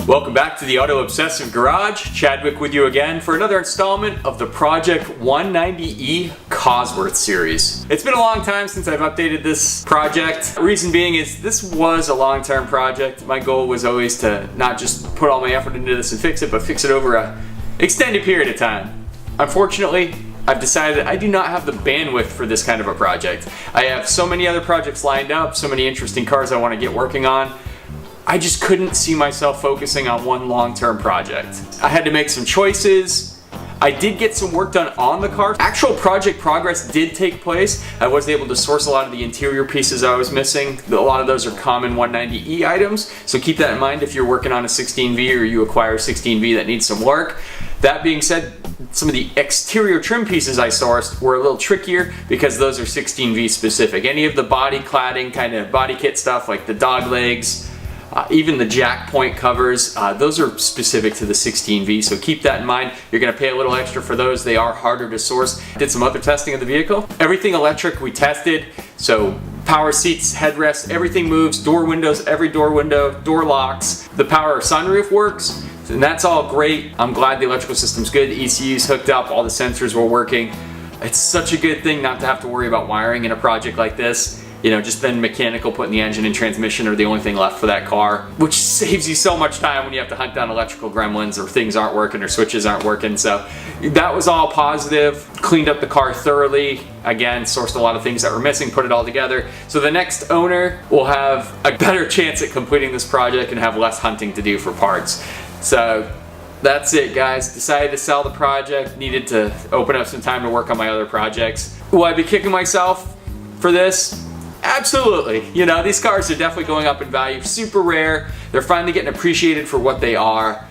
Welcome back to the Auto Obsessive Garage. Chadwick with you again for another installment of the Project 190E Cosworth series. It's been a long time since I've updated this project. The reason being is this was a long-term project. My goal was always to not just put all my effort into this and fix it, but fix it over an extended period of time. Unfortunately, I've decided I do not have the bandwidth for this kind of a project. I have so many other projects lined up, so many interesting cars I want to get working on. I just couldn't see myself focusing on one long-term project. I had to make some choices. I did get some work done on the car. Actual project progress did take place. I was able to source a lot of the interior pieces I was missing. A lot of those are common 190E items, so keep that in mind if you're working on a 16V or you acquire a 16V that needs some work. That being said, some of the exterior trim pieces I sourced were a little trickier because those are 16V specific. Any of the body cladding kind of body kit stuff like the dog legs, even the jack point covers, those are specific to the 16V, so keep that in mind. You're going to pay a little extra for those. They are harder to source. Did some other testing of the vehicle. Everything electric we tested, so power seats, headrests, everything moves, door windows, every door window, door locks. The power sunroof works, and that's all great. I'm glad the electrical system's good. The ECU's hooked up, all the sensors were working. It's such a good thing not to have to worry about wiring in a project like this. You know, just then mechanical, putting the engine and transmission are the only thing left for that car, which saves you so much time when you have to hunt down electrical gremlins or things aren't working or switches aren't working. So that was all positive. Cleaned up the car thoroughly. Again, sourced a lot of things that were missing, put it all together. So the next owner will have a better chance at completing this project and have less hunting to do for parts. So that's it, guys. Decided to sell the project. Needed to open up some time to work on my other projects. Will I be kicking myself for this? Absolutely. You know, these cars are definitely going up in value. Super rare. They're finally getting appreciated for what they are.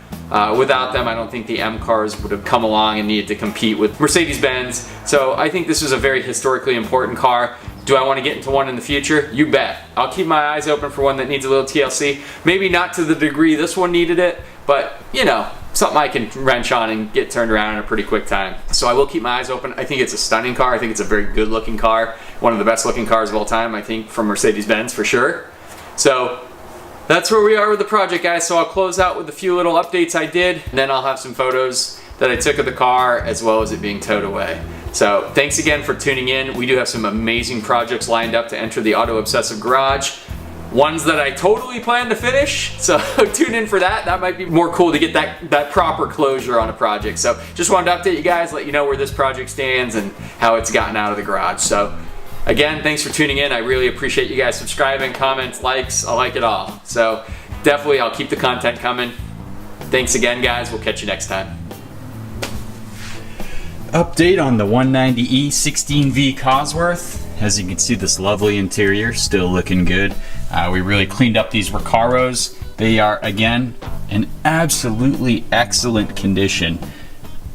Without them, I don't think the M cars would have come along and needed to compete with Mercedes-Benz. So I think this was a very historically important car. Do I want to get into one in the future? You bet. I'll keep my eyes open for one that needs a little TLC. Maybe not to the degree this one needed it, but you know, something I can wrench on and get turned around in a pretty quick time. So I will keep my eyes open. I think it's a stunning car. I think it's a very good looking car. One of the best looking cars of all time, I think, from Mercedes-Benz for sure. So that's where we are with the project, guys. So I'll close out with a few little updates I did, and then I'll have some photos that I took of the car as well as it being towed away. So thanks again for tuning in. We do have some amazing projects lined up to enter the Auto Obsessive Garage. Ones that I totally plan to finish, so tune in for that. That might be more cool to get that proper closure on a project. So just wanted to update you guys, let you know where this project stands and how it's gotten out of the garage. So again, thanks for tuning in. I really appreciate you guys subscribing, comments, likes. I like it all. So definitely I'll keep the content coming. Thanks again, guys. We'll catch you next time. Update on the 190E 16V Cosworth. As you can see, this lovely interior still looking good. We really cleaned up these Recaros. They are, again, in absolutely excellent condition.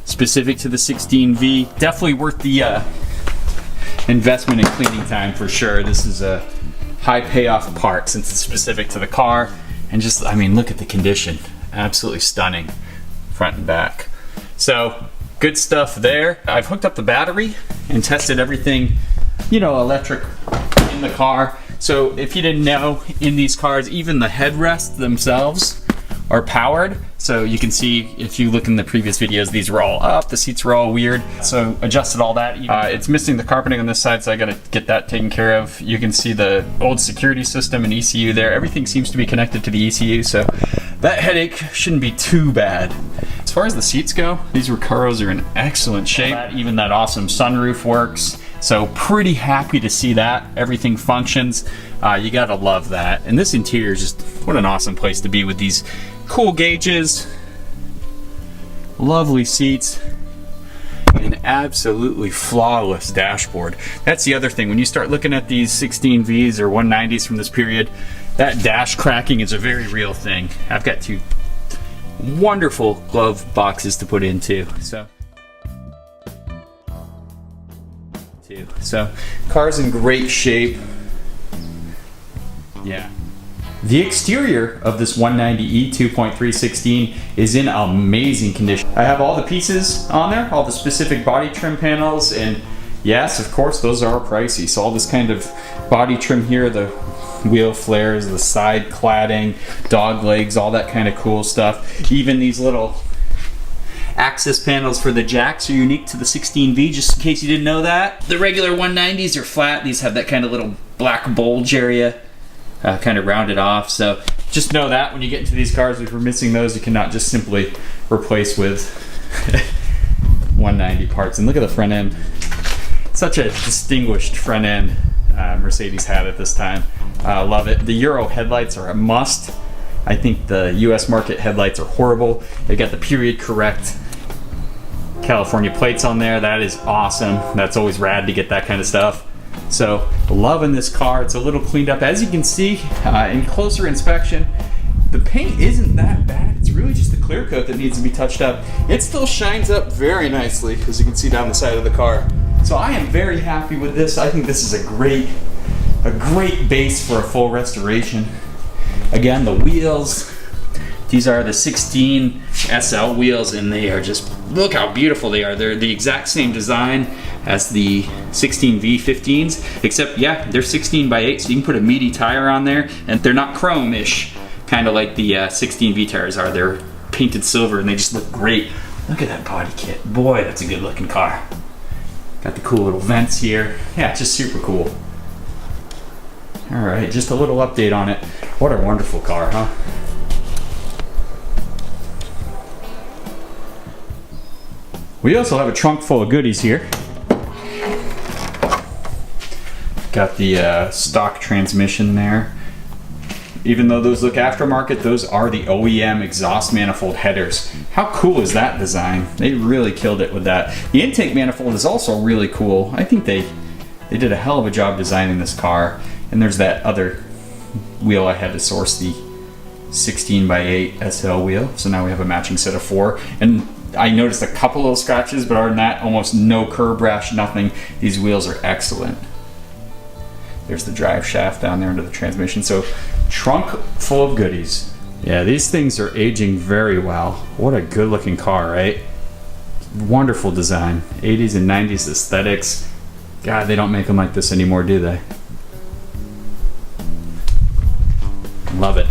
Specific to the 16V, definitely worth the investment in cleaning time for sure. This is a high payoff part since it's specific to the car. And just, I mean, look at the condition. Absolutely stunning, front and back. So, good stuff there. I've hooked up the battery and tested everything, you know, electric in the car. So if you didn't know, in these cars, even the headrests themselves are powered. So you can see, if you look in the previous videos, these were all up, the seats were all weird. So adjusted all that. It's missing the carpeting on this side, so I gotta get that taken care of. You can see the old security system and ECU there. Everything seems to be connected to the ECU, so that headache shouldn't be too bad. As far as the seats go, these Recaros are in excellent shape. Even that awesome sunroof works. So pretty happy to see that. Everything functions. You gotta love that. And this interior is just, what an awesome place to be with these cool gauges, lovely seats, and absolutely flawless dashboard. That's the other thing. When you start looking at these 16Vs or 190s from this period, that dash cracking is a very real thing. I've got two wonderful glove boxes to put into. So car's in great shape. Yeah. The exterior of this 190E 2.316 is in amazing condition. I have all the pieces on there, all the specific body trim panels, and yes, of course, those are pricey. So all this kind of body trim here, the wheel flares, the side cladding, dog legs, all that kind of cool stuff. Even these little access panels for the jacks are unique to the 16V, just in case you didn't know that. The regular 190s are flat. These have that kind of little black bulge area, kind of rounded off. So just know that when you get into these cars, if you're missing those, you cannot just simply replace with 190 parts. And look at the front end. Such a distinguished front end Mercedes had at this time. Love it. The Euro headlights are a must. I think the US market headlights are horrible. They got the period correct California plates on there. That is awesome. That's always rad to get that kind of stuff. So loving this car. It's a little cleaned up. As you can see in closer inspection, the paint isn't that bad. It's really just the clear coat that needs to be touched up. It still shines up very nicely, as you can see down the side of the car. So I am very happy with this. I think this is a great base for a full restoration. Again, the wheels, these are the 16 SL wheels, and they are just, look how beautiful they are. They're the exact same design as the 16V 15s, except yeah, they're 16x8, so you can put a meaty tire on there, and they're not chrome-ish, kind of like the 16V tires are. They're painted silver, and they just look great. Look at that body kit. Boy, that's a good looking car. Got the cool little vents here. Yeah, it's just super cool. All right, just a little update on it. What a wonderful car, huh? We also have a trunk full of goodies here. Got the stock transmission there. Even though those look aftermarket, those are the OEM exhaust manifold headers. How cool is that design? They really killed it with that. The intake manifold is also really cool. I think they did a hell of a job designing this car. And there's that other wheel I had to source, the 16x8 SL wheel. So now we have a matching set of 4. And I noticed a couple of scratches, but other than that, almost no curb rash, nothing. These wheels are excellent. There's the drive shaft down there under the transmission. So trunk full of goodies. Yeah, these things are aging very well. What a good looking car, right? Wonderful design. 80s and 90s aesthetics. God, they don't make them like this anymore, do they? Love it.